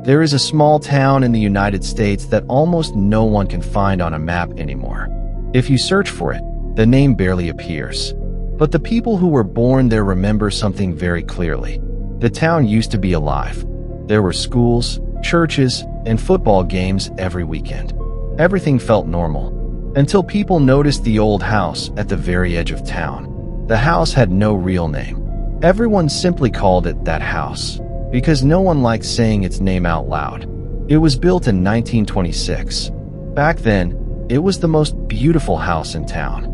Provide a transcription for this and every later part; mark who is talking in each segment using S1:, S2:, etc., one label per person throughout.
S1: There is a small town in the United States that almost no one can find on a map anymore. If you search for it, the name barely appears. But the people who were born there remember something very clearly. The town used to be alive. There were schools, churches, and football games every weekend. Everything felt normal, until people noticed the old house at the very edge of town. The house had no real name. Everyone simply called it that house, because no one liked saying its name out loud. It was built in 1926. Back then, it was the most beautiful house in town.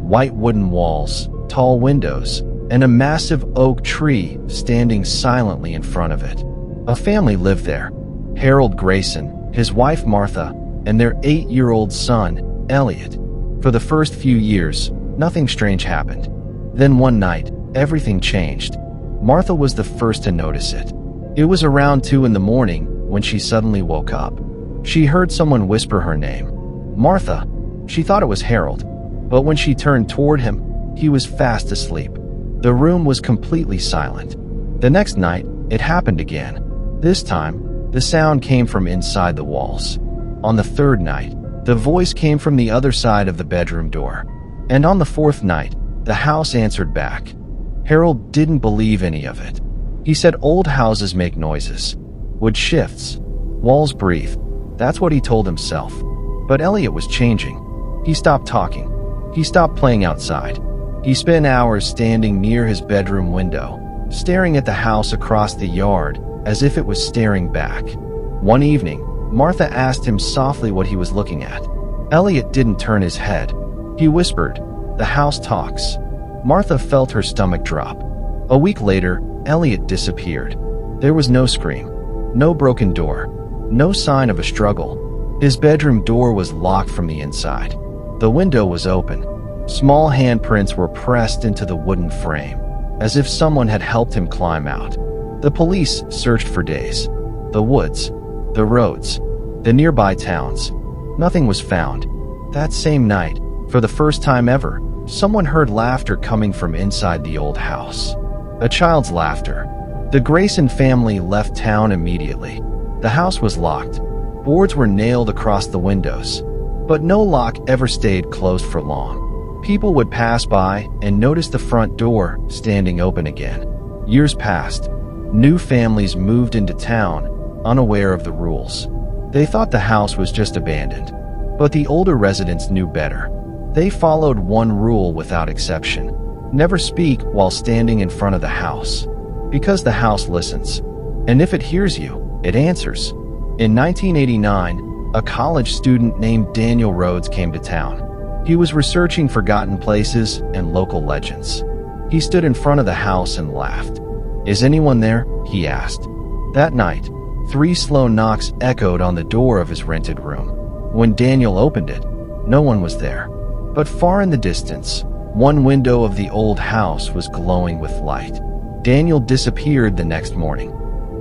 S1: White wooden walls, tall windows, and a massive oak tree standing silently in front of it. A family lived there: Harold Grayson, his wife Martha, and their 8-year-old son, Elliot. For the first few years, nothing strange happened. Then one night, everything changed. Martha was the first to notice it. It was around 2 in the morning when she suddenly woke up. She heard someone whisper her name. Martha. She thought it was Harold, but when she turned toward him, he was fast asleep. The room was completely silent. The next night, it happened again. This time, the sound came from inside the walls. On the third night, the voice came from the other side of the bedroom door. And on the fourth night, the house answered back. Harold didn't believe any of it. He said old houses make noises. Wood shifts. Walls breathe. That's what he told himself. But Elliot was changing. He stopped talking. He stopped playing outside. He spent hours standing near his bedroom window, staring at the house across the yard as if it was staring back. One evening, Martha asked him softly what he was looking at. Elliot didn't turn his head. He whispered, "The house talks." Martha felt her stomach drop. A week later, Elliot disappeared. There was no scream, no broken door, no sign of a struggle. His bedroom door was locked from the inside. The window was open. Small handprints were pressed into the wooden frame, as if someone had helped him climb out. The police searched for days. The woods, the roads, the nearby towns. Nothing was found. That same night, for the first time ever, someone heard laughter coming from inside the old house. A child's laughter. The Grayson family left town immediately. The house was locked. Boards were nailed across the windows, but no lock ever stayed closed for long. People would pass by and notice the front door standing open again. Years passed. New families moved into town, unaware of the rules. They thought the house was just abandoned, but the older residents knew better. They followed one rule without exception: never speak while standing in front of the house, because the house listens, and if it hears you, it answers. In 1989, a college student named Daniel Rhodes came to town. He was researching forgotten places and local legends. He stood in front of the house and laughed. "Is anyone there?" he asked. That night, 3 slow knocks echoed on the door of his rented room. When Daniel opened it, no one was there. But far in the distance, one window of the old house was glowing with light. Daniel disappeared the next morning.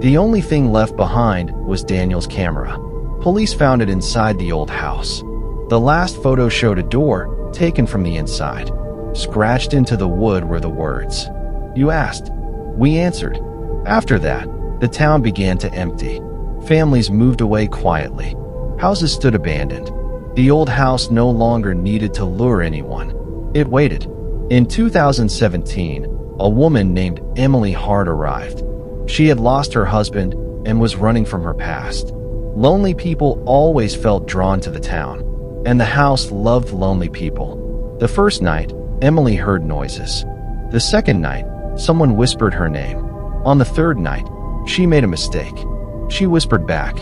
S1: The only thing left behind was Daniel's camera. Police found it inside the old house. The last photo showed a door taken from the inside. Scratched into the wood were the words, "You asked. We answered." After that, the town began to empty. Families moved away quietly. Houses stood abandoned. The old house no longer needed to lure anyone. It waited. In 2017, a woman named Emily Hart arrived. She had lost her husband and was running from her past. Lonely people always felt drawn to the town, and the house loved lonely people. The first night, Emily heard noises. The second night, someone whispered her name. On the third night, she made a mistake. She whispered back,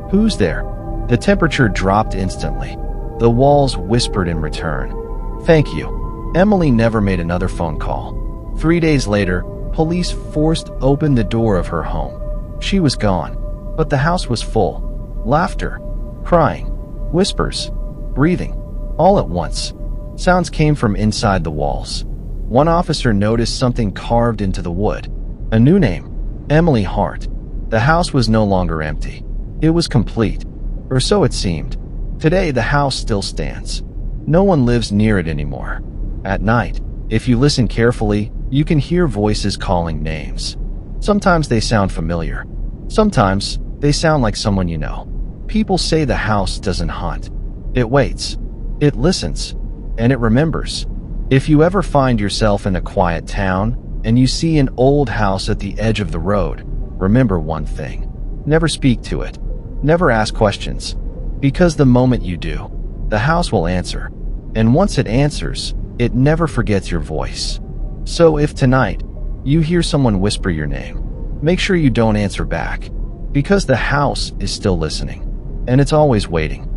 S1: "Who's there?" The temperature dropped instantly. The walls whispered in return, "Thank you." Emily never made another phone call. 3 days later, police forced open the door of her home. She was gone, but the house was full. Laughter, crying, whispers, breathing, all at once. Sounds came from inside the walls. One officer noticed something carved into the wood. A new name, Emily Hart. The house was no longer empty. It was complete, or so it seemed. Today, the house still stands. No one lives near it anymore. At night, if you listen carefully, you can hear voices calling names. Sometimes they sound familiar. Sometimes They sound like someone you know. People say the house doesn't hunt. It waits. It listens. And it remembers. If you ever find yourself in a quiet town and you see an old house at the edge of the road, remember one thing. Never speak to it. Never ask questions. Because the moment you do, the house will answer. And once it answers, it never forgets your voice. So if tonight you hear someone whisper your name, make sure you don't answer back. Because the house is still listening. And it's always waiting.